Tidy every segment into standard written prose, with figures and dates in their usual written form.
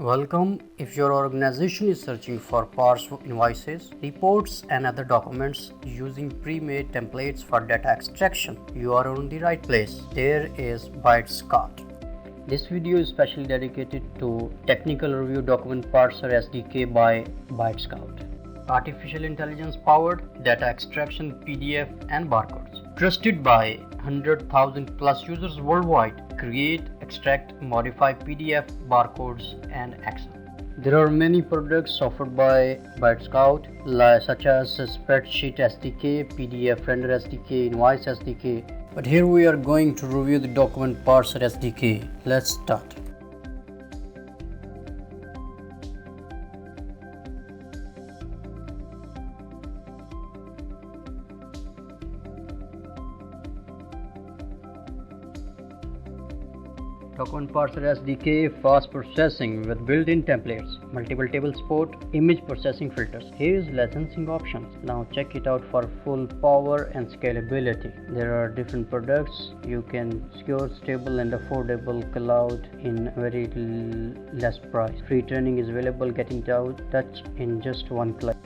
Welcome. If your organization is searching for Parse invoices, reports and other documents using pre-made templates for data extraction, you are on the right place. There is ByteScout. This video is specially dedicated to technical review document Parser SDK by ByteScout. Artificial intelligence powered data extraction PDF and barcodes. Trusted by 100,000 plus users worldwide. Create, extract, modify PDF, barcodes and Excel. There are many products offered by ByteScout such as Spreadsheet SDK, PDF Render SDK, Invoice SDK. But here we are going to review the document Parser SDK. Let's start. Document Parser SDK, fast processing with built-in templates, multiple table support, image processing filters. Here is licensing options. Now check it out for full power and scalability. There are different products. You can secure, stable and affordable cloud in very less price. Free training is available, getting touch in just one click.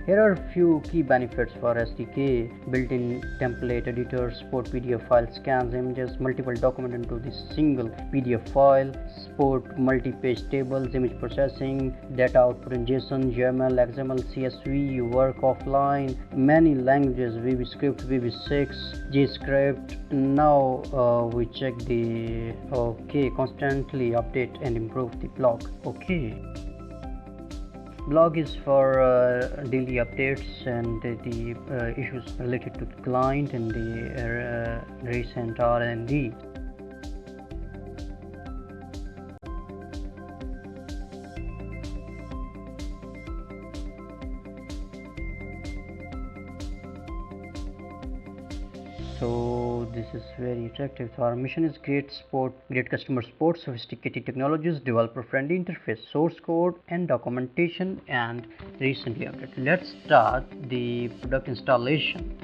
Here are a few key benefits for SDK: built-in template editor, support PDF file scans images, multiple document into this single PDF file, support multi-page tables, image processing, data output in JSON, YAML, XML, CSV, work offline, many languages, VB script, VB6, JScript. Now we check the constantly update and improve the blog. Blog is for daily updates and the issues related to the client and the recent R&D. So this is very attractive. So our mission is great customer support, sophisticated technologies, developer friendly interface, source code and documentation, and recently updated. Let's start the product installation.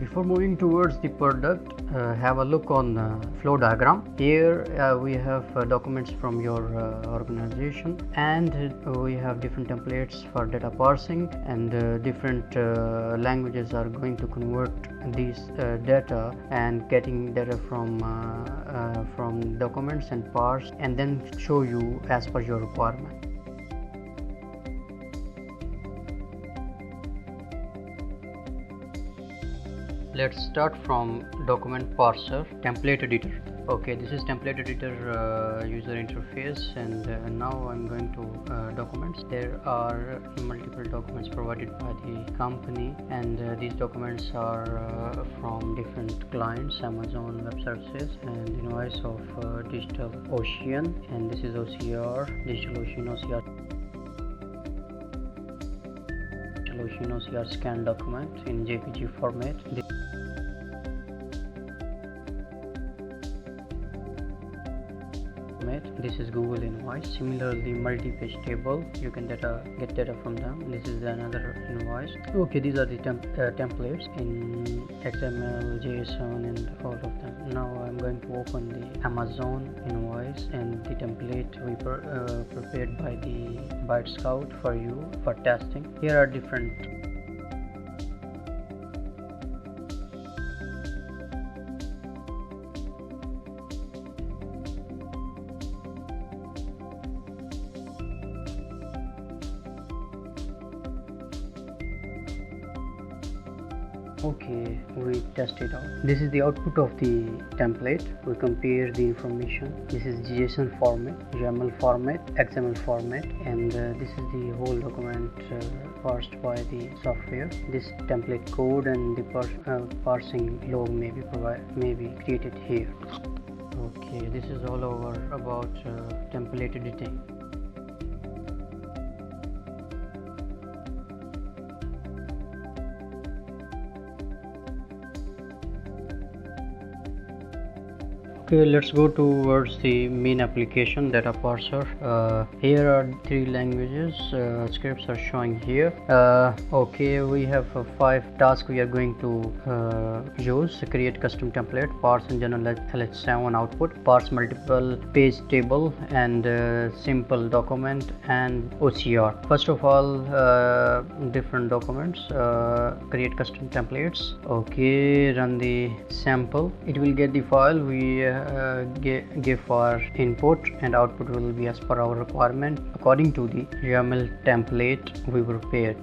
Before moving towards the product, have a look on the flow diagram. Here we have documents from your organization, and we have different templates for data parsing, and different languages are going to convert these data and getting data from documents and parse, and then show you as per your requirement. Let's start from document parser template editor. This is template editor user interface, and now I'm going to documents. There are multiple documents provided by the company, and these documents are from different clients: Amazon Web Services and invoice of Digital Ocean, and this is OCR, Digital Ocean OCR scan document in JPG format. This is Google Invoice. Similarly, multi-page table, you can get data from them. This is another invoice. These are the templates in XML, JSON and all of them. Now I'm going to open the Amazon invoice and the template we prepared by the ByteScout for you for testing. Here are different we test it out. This is the output of the template. We compare the information. This is JSON format, YAML format, XML format, and this is the whole document parsed by the software. This template code and the parsing log may be created here. This is all over about template editing. Okay, let's go towards the main application, data parser. Here are 3 languages. Scripts are showing here. Okay, we have 5 tasks we are going to use. Create custom template, parse and general LH7 output, parse multiple page table and simple document and OCR. First of all, different documents, create custom templates. Okay, run the sample. It will get the file we give for input, and output will be as per our requirement according to the YAML template we prepared.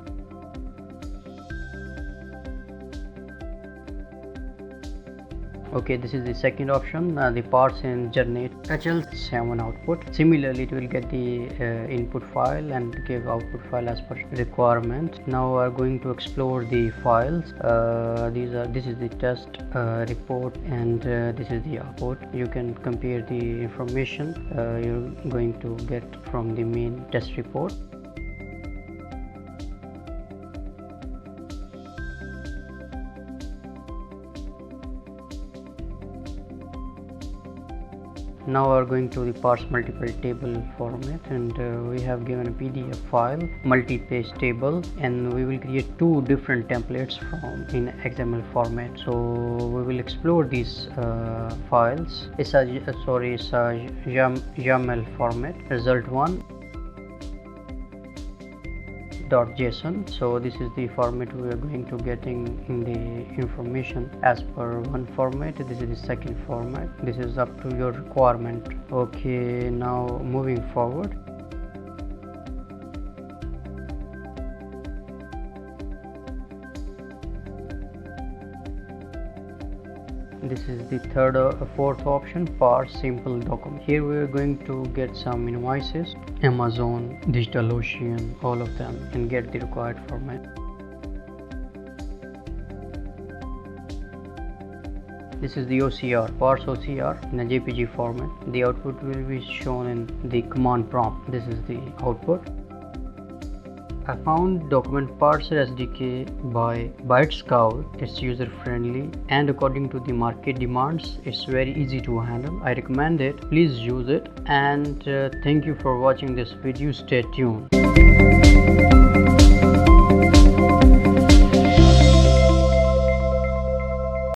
Okay, this is the second option, the parse and generate HL7 output. Similarly, it will get the input file and give output file as per requirement. Now we are going to explore the files. This is the test report, and this is the output. You can compare the information you're going to get from the main test report. Now we are going to the parse multiple table format, and we have given a PDF file, multi-page table, and we will create 2 different templates from in XML format. So we will explore these files. It's a YAML format, result1 .json. so this is the format we are going to getting in the information as per one format. This is the second format. This is up to your requirement. Okay, now moving forward. This is the fourth option, parse simple document. Here we are going to get some invoices, Amazon, DigitalOcean, all of them, and get the required format. This is the OCR, parse OCR in a JPG format. The output will be shown in the command prompt. This is the output. I found document Parser SDK by ByteScout. It's user friendly, and according to the market demands, it's very easy to handle. I recommend it. Please use it, and thank you for watching this video. Stay tuned.